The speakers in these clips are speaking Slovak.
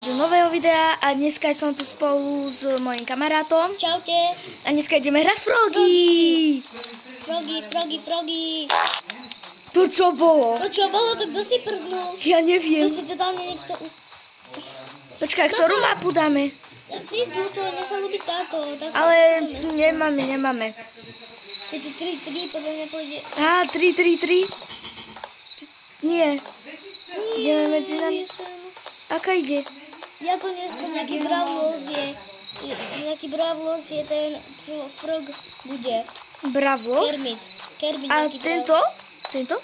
Z nového videa a dneska som tu spolu s mojím kamarátom. Čaute. A dneska ideme hrať Froggy. Froggy. To čo bolo? To čo bolo, to kto si prdnul? Ja neviem. To si totálne niekto... Počkaj, ktorú mapu dáme? Ty túto, mne sa ľúbi táto. Ale nemáme. Je tu 3-3, podľa mňa pôjde... Á, 3. Nie. Ideme medzi nami. Aká ide? Ja to nie som, nejaký Bravlos je ten frog bude. Bravlos? Kermit. A tento? Tento?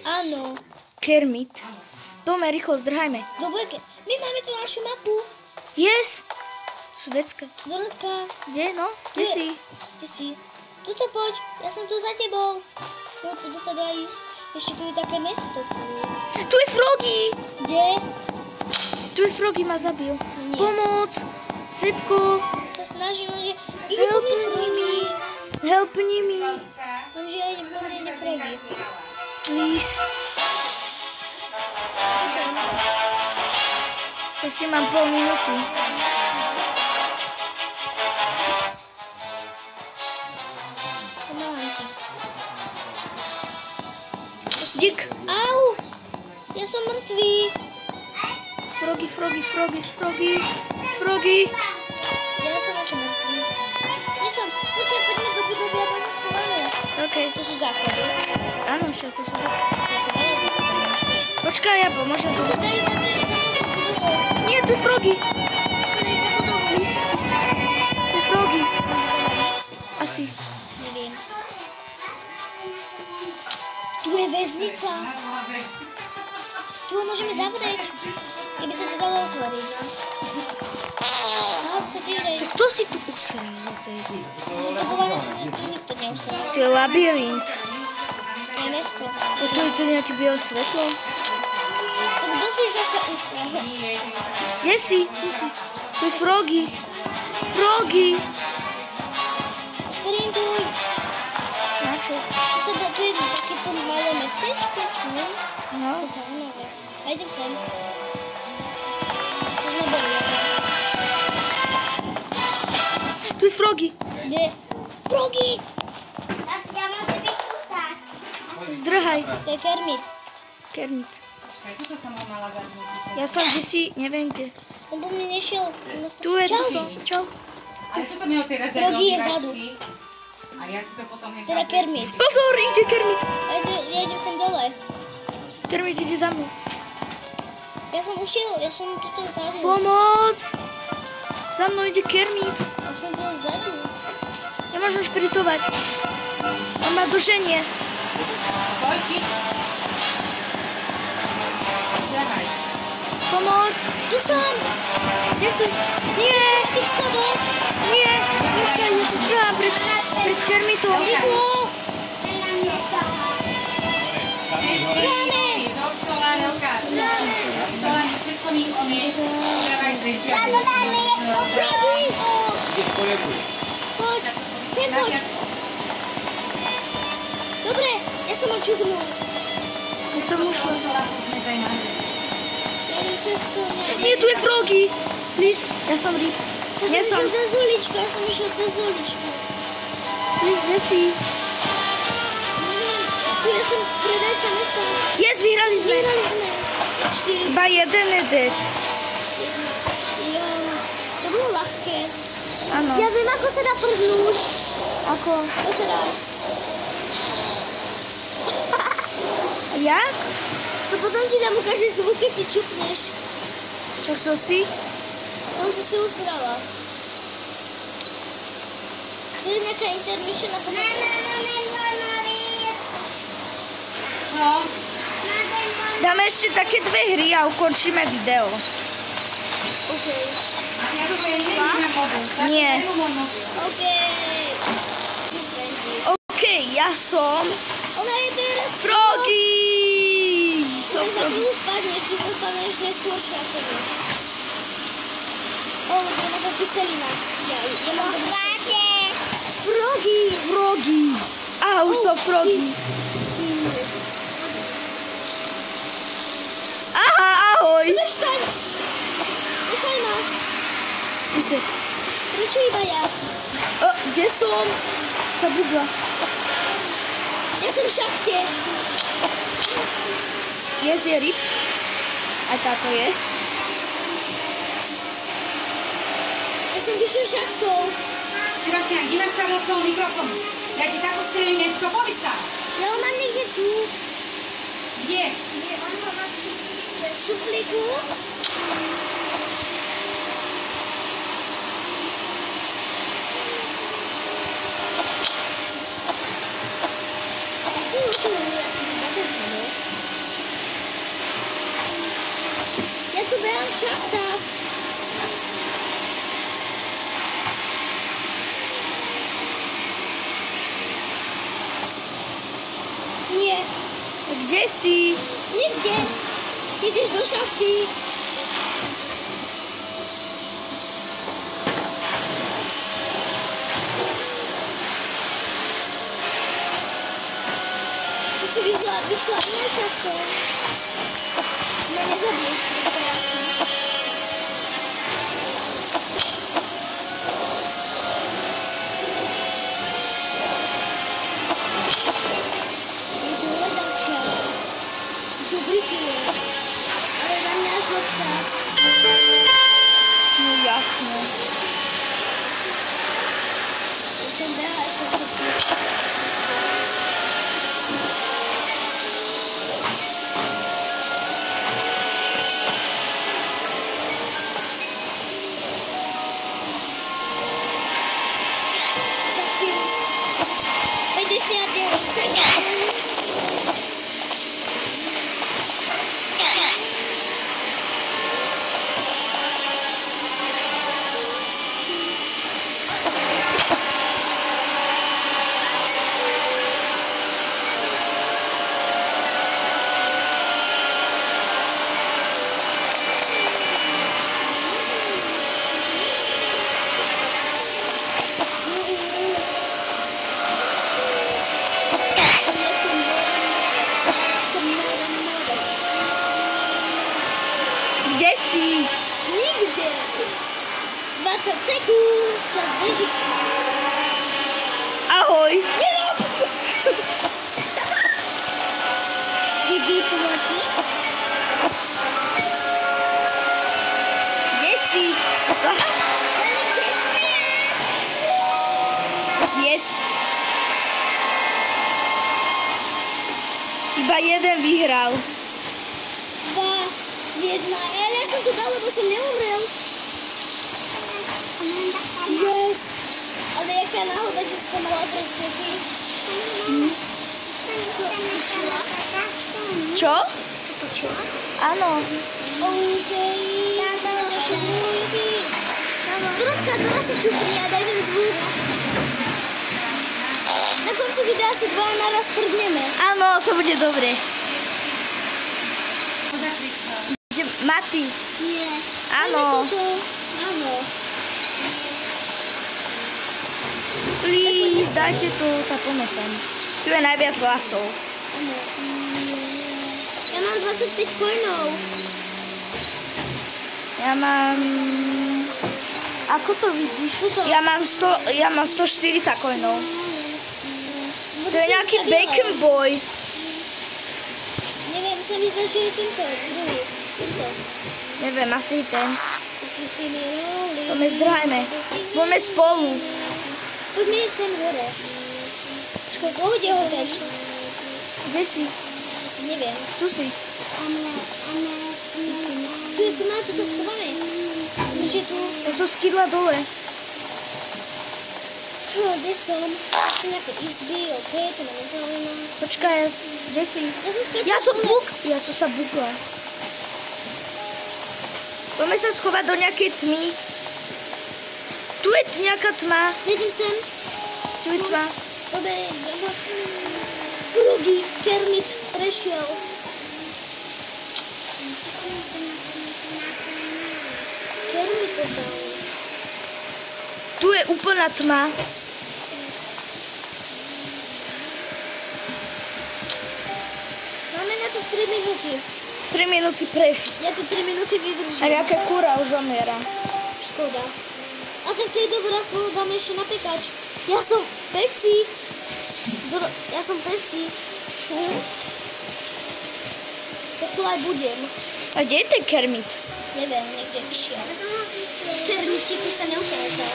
Áno. Kermit. Poďme rýchlo, zdrhajme. My máme tu našu mapu. Yes. Švédska. Dorotka. Kde, no? Kde si? Ty si. Tuto poď, ja som tu za tebou. No, tu sa dá ísť. Ešte tu je také mesto celé. Tu je Froggy. Kde? Tu je Froggy, ma zabil. Nie. Pomoc. Sypko. Sa snažím, lenže ide po mne Froggy. Helpni mi. Lenže ja idem po mne Froggy. Please. Prosím, mám pol minúty. Pomáham ti. Dík. Au! Ja som mŕtvý. Froggy. Ja som asi mŕtvý. Nie som. Poďme do budovy a tam sa schováme. OK. To sú záchody. Áno, však to sú veci. Jaké veľa záchodov myslíš? Počkaj, ja pomôžem Tu tu. sa dají za tú budovou. Nie, tu je Froggy. Tu sa dají za budovou. Please. Tu je Froggy. Môže sa nami? Asi. Neviem. Tu je väznica. Tu ho môžeme zavrieť. Keby sa to dalo otvoriť, no. Aha, tu sa tiež dajú. Kto si tu usral? To bola asi, tu nikto neustal. Tu je labyrint. To je mesto. A tu je to nejaké biele svetlo. Tak kto si zase ustal? Kde si? Tu si. Tu je Froggy. Sprintuj. Na čo? Tu je takéto malé mestečko, čo nie? No. To je zaujímavé. A idem sem. Tu sme boli. Tu je Froggy. Kde? Froggy! Zdrhaj. To je Kermit. Kermit. Tuto som ho mala zapnúť. Ja som kdesi, neviem kde. On po mne nešiel. Tu je, tu som. Čau. Ale čo to mi ho teraz dať do Froggy je vzadu. obývačky? A ja si to potom hneď... Teda Kermit. Pozor, ide Kermit. Ja idem sem dole. Kermit ide za mnou. Ja som tuto vzadu. Pomoc. Za mnou ide Kermit. Ja som tuto vzadu. Nemôžem špiritovať. On ma doženie. Poď, ti. Zdrhaj. Pomoc. Tu som. Kde si? Nie. Na tých schodoch. Nie. Počkaj, ja sa zdrhám pred Kermitom. Rýchlo. Do stola, Helka. Do stola, všetko mi umie. Zdrhaj dve Froggy. Poď. Sem poď. Dobre, ja som ho čugnul. Ja som ušla. Ja idem cestu. Nie, tu je Froggy. Please. Ja som rýb. Ja som išiel cez uličku. Please, kde si? Tu ja som predajca mesa. Yes, vyhrali sme. Iba jeden je dead. To bolo ľahké. Áno. Ja viem, ako sa dá prdnúť. Ako? To sa dá. Jak? To potom ti dám ukáže zvuk, keď si čupneš. Tak to si? Tam si usrala. To je nejaká intermission na pomoc. No, Dáme ešte také dve hry a ukončíme video. OK. a ja to je na mobil. Nie. OK. OK, ja som Ona je teraz... Froggy. Som sa tu spadneš, ty zostaneš neskôr časovo. Lebo je na to kyselina. Ja mám to Froggy. Au, som Froggy. Aha, ahoj. Prestaň! 10. Prečo iba ja? Kde som? Zabudla. Ja som v šachte. Je ryb. Aj táto je. Ja som vyšiel šachtou. Sebastian, kde máš pravdu z toho mikrofónu? Ja ti takú strelím, nech to povysá. Ja ho mám niekde tu. Kde? V šuflíku. Ja tu behám v šachtách. Nie. Kde si? Nikde. Ideš do šachty. Ty si vyšla inou šachtou. No nezabiješ, to je jasné. Je tu hledačka. Tu brikuje. Ale na mňa až vodka. No jasne. Ten behá ako všetko. Taký 59 sekúnd. Kde si? Nikde. 20 sekúnd. Čas beží. Ahoj. Je vyplatí? Kde si? Aha. Yes. Iba jeden vyhral. 2, 1. Ale ja som to dal, lebo som neumrel. Yes. Ale jaká náhoda, že si to mala presne ty. Si to točila? Čo? Si to točila? Áno. OK. Dorotka, dora sa čupni a daj ten zvuk. Na koncu videa si dva naraz prdneme. Áno, to bude dobre. Mati. Nie. Áno. Ani toto. Áno. Please, dajte to, tak poďme sem. Tu je najviac hlasov. Áno. Ja mám 25 coinov. Ja mám... Ako to vidíš? Ja mám 140 coinov. To je nejaký Bacon Boy. Neviem, sa mi zdá, že je tento druhý. Tento. Neviem, asi ten. Si mi roli. Poďme zdrhajme. Poďme spolu. Poďme sem hore. Počkaj, kde ho teď? Kde si? Neviem. Tu si. Tu sa schováme. Už je tu. Ja som skydla dole. Kde som? Sú nejaké izby, OK, to ma nezaujíma. Počkaj, kde si? Ja som skáčala. Ja som sa bukla. Poďme sa schovať do nejakej tmy. Tu je nejaká tma. Jedím sem. Tu je tma. Poďme. Krugy, Kermit prešiel. Kermit to dal. Tu je úplná tma. Máme na to 3 minúty. 3 minúty prešli. Ja tu 3 minúty vydržím. A nejaká kúra už zomiera. Škoda. A tak to je dobrá, spolu dáme ešte na pekač. Ja som peci. Tak tu aj budem. A kde je ten Kermit? Neviem, niekde išiel. Kermitíky sa neukázal.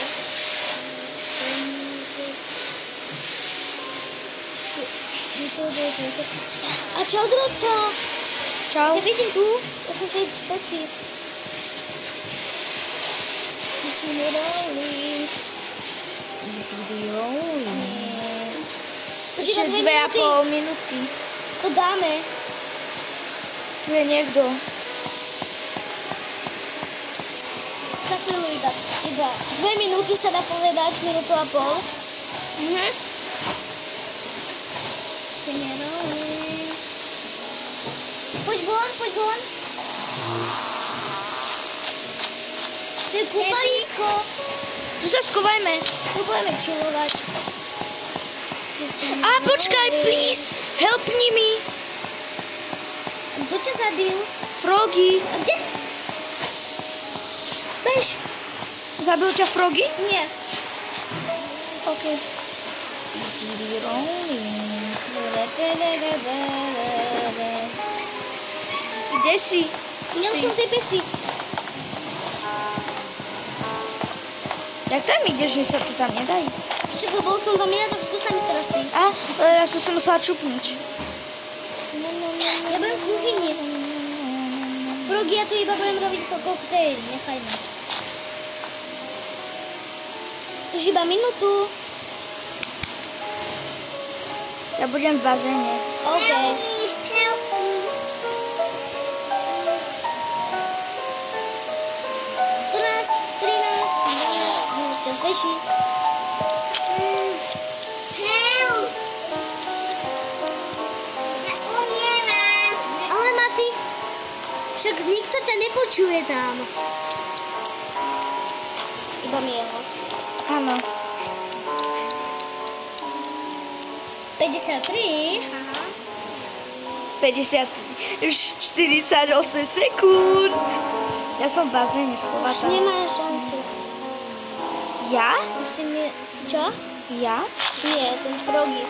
A čau, Drodka. Čau. Ja vidím tu. Ja som tej peci. Easy rolling. Ešte 2,5 minúty. To dáme. Tu je niekto. Za chvíľu iba 2 minúty sa dá povedať, minútu a pol. Poď von. To je kúpalisko. Tu sa schovajme. Tu budeme chillovať. A počkaj, please, helpni mi. Kto ťa zabil? Froggy. A kde? Bež. Zabil ťa Froggy? Nie. OK. Easy rolling. Kde si? Ja už som v tej peci. Jak tam ideš, že sa to tam nedá ísť? Však lebo som tam ja, tak skús tam ísť teraz ty. Ja som sa musela čupnúť. Ja budem v kuchyni. Froggy, ja tu iba budem robiť koktejl, nechaj ma. Už iba minútu. Ja budem v bazéne. OK. Čas beží. Ale Mati, však nikto ťa nepočuje tam. Iba mi jeho. Áno. 53. 50, už 48 sekúnd. Ja som v bazéne schovatá. Už nemáš šancu. Ja? Musím je... Čo? Ja? Nie, ten Froggy.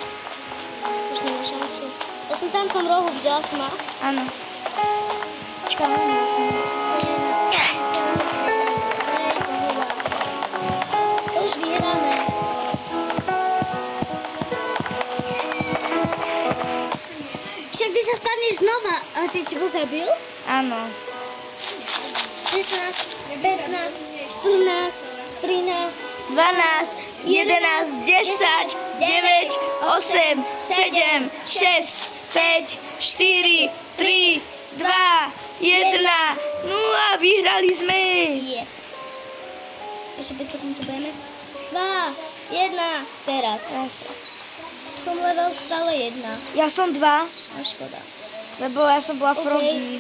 Už nemá šancu. Ja som tam v tom rohu, videla si ma? Áno. Počkaj, To už vyhráme. Však ty sa spadneš znova. A ty tebo zabil? Áno. 16, 15, 14, 13, 12, 11, 10, 9, 8, 7, 6, 5, 4, 3, 2, 1, 0. Vyhrali sme. Yes. Ešte 5 sekúnd tu budeme. 2, 1, teraz. Som level stále 1. Ja som 2, A škoda. lebo ja som bola Froggy.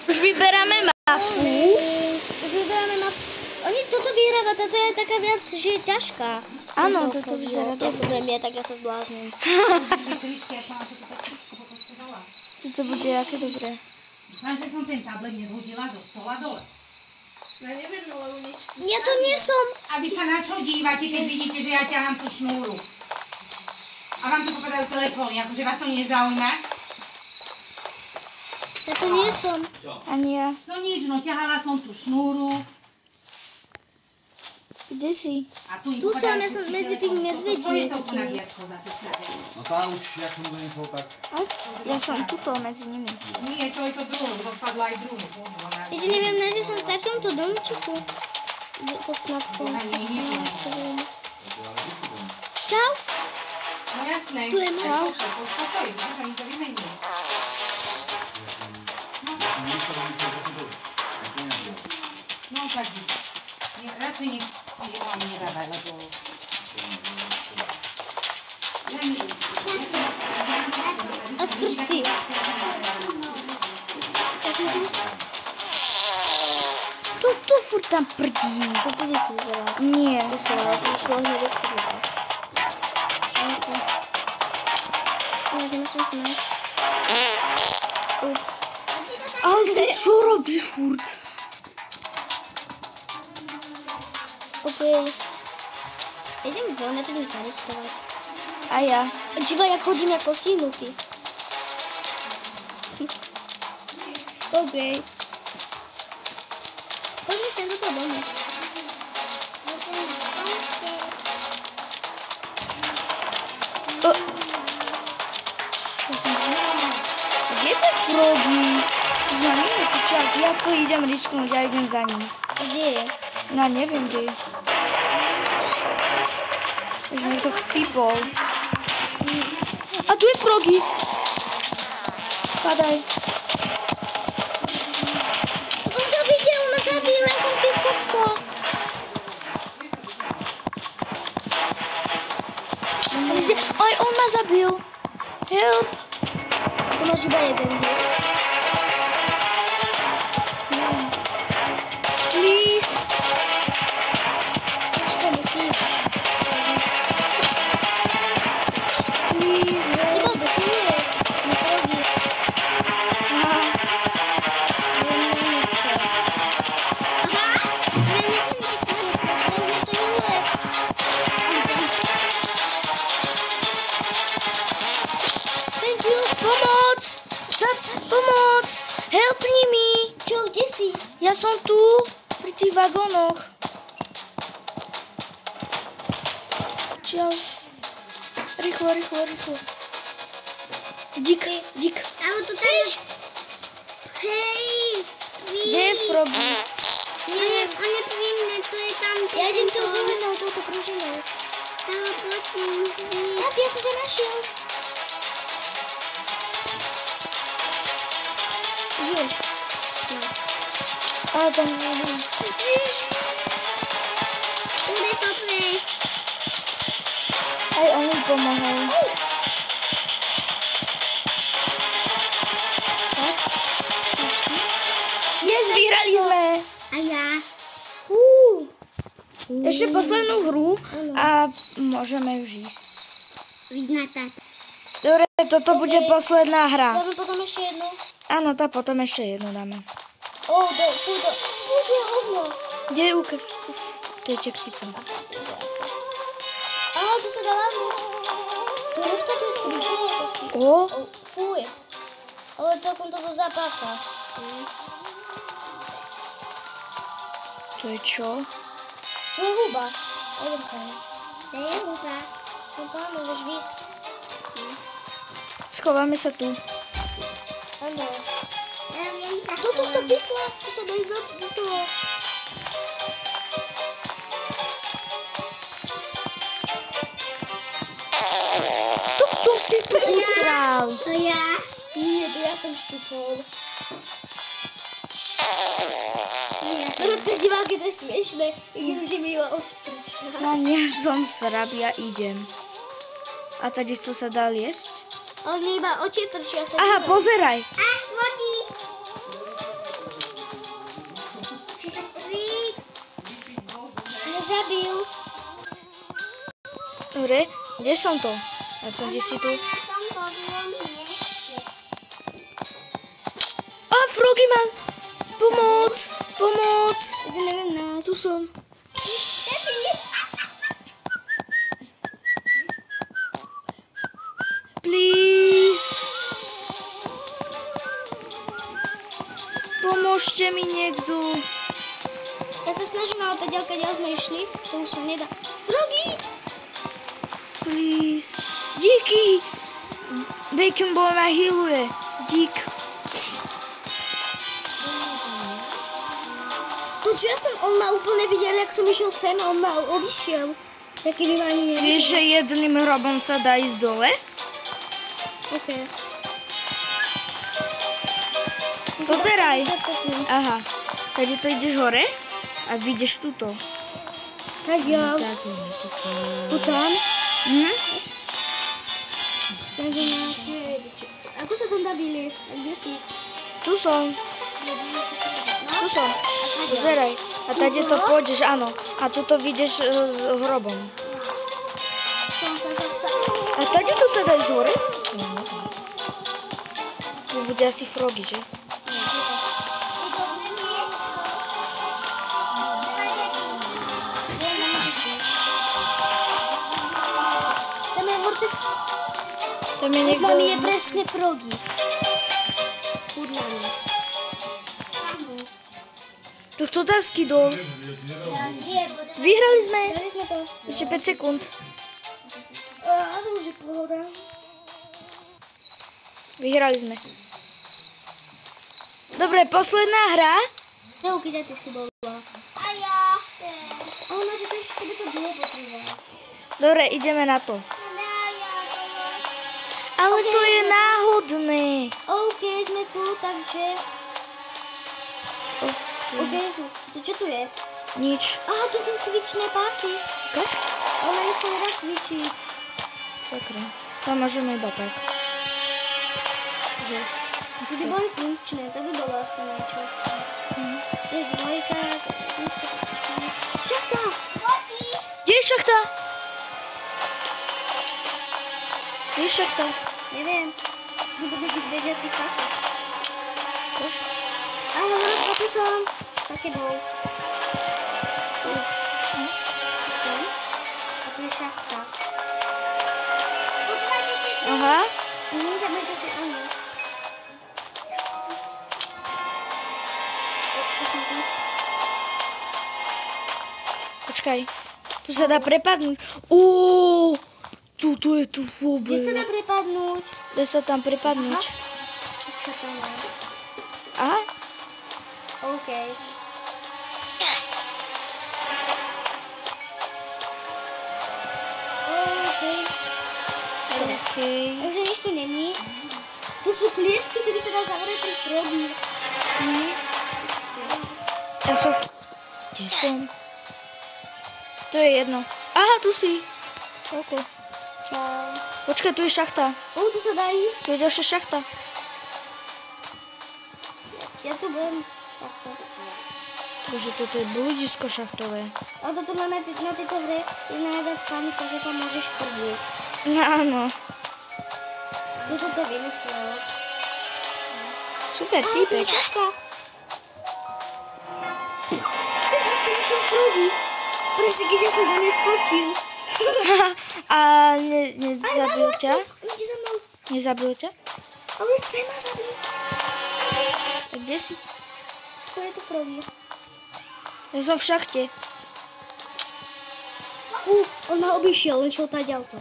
Už vyberáme mapu. Už vyberáme mapu. Oni toto vyhráva, táto je taká viac, že je ťažká. Áno, toto vyzerá Ja to budem ja, tak ja sa zblázním. Toto bude aké dobré. Dúfam, že som ten tablet nezhodila zo stola dole. Ja to nie som. A vy sa na čo dívate, keď vidíte, že ja ťahám tú šnúru? A vám tu popadajú telefóny, akože vás to nezaujíma? Ja to nie som. Ani ja. No nič, no ťahala som tú šnúru. Kde si? A tu im Tu som, popadajú ja som všetky medzi telefóny. tými medvedmi To je s tou takými. nabíjačkou zase spravené. No tá už, jak som donesol, tak... Ja som tuto medzi nimi. Nie, to je to druhé, už odpadlo aj druhé. Pozor, Ja si neviem, že som v takomto domčeku. Kosmatkom. Čau. No jasné. Tu je Macka. Pokoj, už ani to vymenili. Ja som niektorý myslel, že to bolo. Ja som nevedel. No tak vidíš. Radšej nech si jeho ani nedávaj, lebo... A skrci. Ja som tu. Tu furt tam prdí. To ty si teraz. Nie. Už som ale to šlo hneď do skrtka. Ja nemáš šancu nájsť. Ups. Ale ty čo robíš furt? OK. Idem von, ja to idem zariskovať. A ja. Dívaj, jak chodím jak postihnutý. OK. Poďme sem do toho domu. Kde je ten Froggy? Už mám minútu čas, ja to idem risknúť, ja idem za ním. Kde je? No neviem, kde je. Už mi to chcípol. A tu je Froggy. Padaj. On to videl, ma zabil, ja som v tých kockoch. Aj on ma zabil. Help. To máš iba jeden, nie? Please. Ešte musíš. Please. Teba dochuje. Na Froggy. Aha. Thank you. Pomoc. Pomoc. Helpni mi. Čo, kde si? Ja som tu. Pri tých vagónoch. Čau. Rýchlo, rýchlo, rýchlo. Dík. Áno, tu tam je. Hej, Kde je Froggy? On je pri mne, to je tam. Ja idem tou zelenou, touto pružinou. Áno, platím. Ja som ťa našiel. Žiješ? A tam... Tudej popne. Aj on mi pomohol. Yes, vyhrali sme. A ja? Ešte poslednú hru a môžeme už ísť. Vidná táto. Dobre, toto bude posledná hra. Dáme potom ešte jednu. Áno, tá potom ešte jednu dáme. Fú, to je hovno. Kde je ukáž? To je tekvica. Tu sa dá láhnuť. Dorotka, to je skryté. Fuj. Ale celkom toto zapácha. To je čo? Tu je huba. Idem sa. To je huba. Huba, môžeš výjsť. Schováme sa tu. Áno. Do tohto pytla. Tu sa dá ísť do toho. Kto si tu usral? To ja. Nie, to ja som šťupol. Dorotka, diváky, to je smiešné. Že mi iba oči trčia. No nie som srab, ja idem. A tady co sa dá jesť? Ale mi iba oči trčia. Aha, pozeraj. Ach, vodí. Nezabil. Dobre, kde som to? Ja som kde si tu. A Froggy ma... Pomoc! To neviem nás. Tu som. Please. Pomôžte mi niekto. Ja sa snažím, ale tá ďalka ďal sme išli. To už sa nedá. Froggy! Please. Díky. Bacon Boy ma healuje. Dík. Čo ja som, on ma úplne videl, jak som išiel sem a on ma odišiel. Taký by ma ani nevidel. Vieš, že jedným hrobom sa dá ísť dole? OK. Pozeraj. Aha. Tady to ideš hore a vyjdeš tuto. Tak ja. Tu tam? Takže nejaké... Ako sa tam dá vyliesť? A kde si? Tu som. Pozeraj. A tady to pôjdeš, áno. A tuto vyjdeš s hrobom. Som sa zasa... A tady to sa dá ísť hore? Tu bude asi Froggy, že? Tam je Pod niekto... nami je presne Froggy. Pod nami. Tohtotársky dol. Vyhrali sme. Dali sme to. Ešte 5 sekúnd. To už je pohoda. Vyhrali sme. Dobre, posledná hra. Neuky, ty si bola. A ja. Ale na to ešte by to bylo potreba. Dobre, ideme na to. Ale to je náhodné. OK, sme tu, takže... OK, to čo tu je? Nič. Aha, tu sú cvičné pásy. Ukáž? Ona sa nedá cvičiť. Sakra. Tam môžeme iba tak. Že? Kdyby boli funkčné, to by bolo aspoň niečo. To je dvojka, to je jednotka, to je samé. Šachta! Kde je šachta? Kde je šachta? Neviem. Tu bude tých bežiacich pásov. Ukáž? Áno, Hradka, tu som. Za tebou. Chcem. A tu je šachta. Aha. Dáme čo si, áno. Počkaj. Tu sa dá prepadnúť. Tuto je tu vôbec. Kde sa dá prepadnúť? Dá sa tam prepadnúť. To čo to je? Aha. OK. OK. Takže nič tu není. Tu sú klietky, tu by sa dal zavrieť ten Froggy. Ja som... Kde som? To je jedno. Aha, tu si. Čauko. Čau. Počkaj, tu je šachta. Tu sa dá ísť. Tu je ďalšia šachta. Ja tu budem takto. Bože, toto je bludisko šachtové. A toto má na tejto hre je najviac fanika, že tam môžeš prdieť. Áno. Kto to vymyslel? Super, To je týpek. šachta. To je šachta vyšiel Froggy. Presne, keď ja som do nej skočil. A nezabil ťa? Ide za mnou. Nezabil ťa? Ale chce ma zabiť. A kde si? To je to Froggy. Ja som v šachte. Fú, on ma obišiel, len šiel tá ďalto.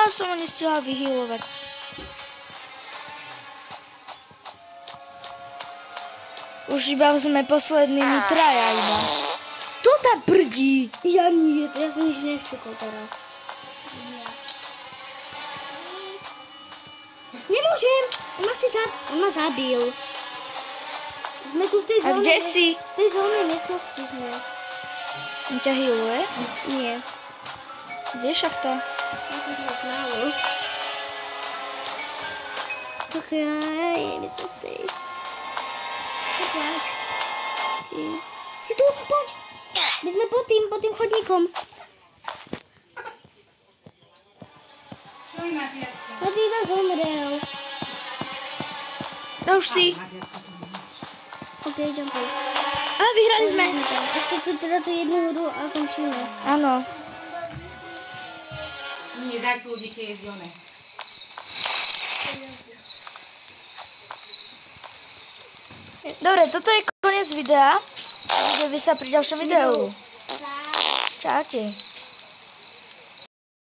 Som ho nestihla vyhýlovať. Už iba sme poslednými traja iba. Kto tam prdí? Ja nie, ja som nič neščukol teraz. Nemôžem! On ma zabil. Sme tu v tej A zelenej... kde si? V tej zelenej miestnosti sme. On ťa hýluje? Nie. Kde je šachta? Ja to sme málo. Ach jaj, my sme v tej... Popláč. Si tu, poď! My sme pod tým chodníkom. Čo je Matiaska? No ty iba zomrel. No už si. Matiaska tu nemáš. OK, jumpuj. A vyhrali sme. Ešte tu teda tú jednu hru a končíme. Áno. Nie, za chvíľu dieťa je zelené. Dobre, toto je koniec videa. Vidíme sa pri ďalšom videu. Čaute.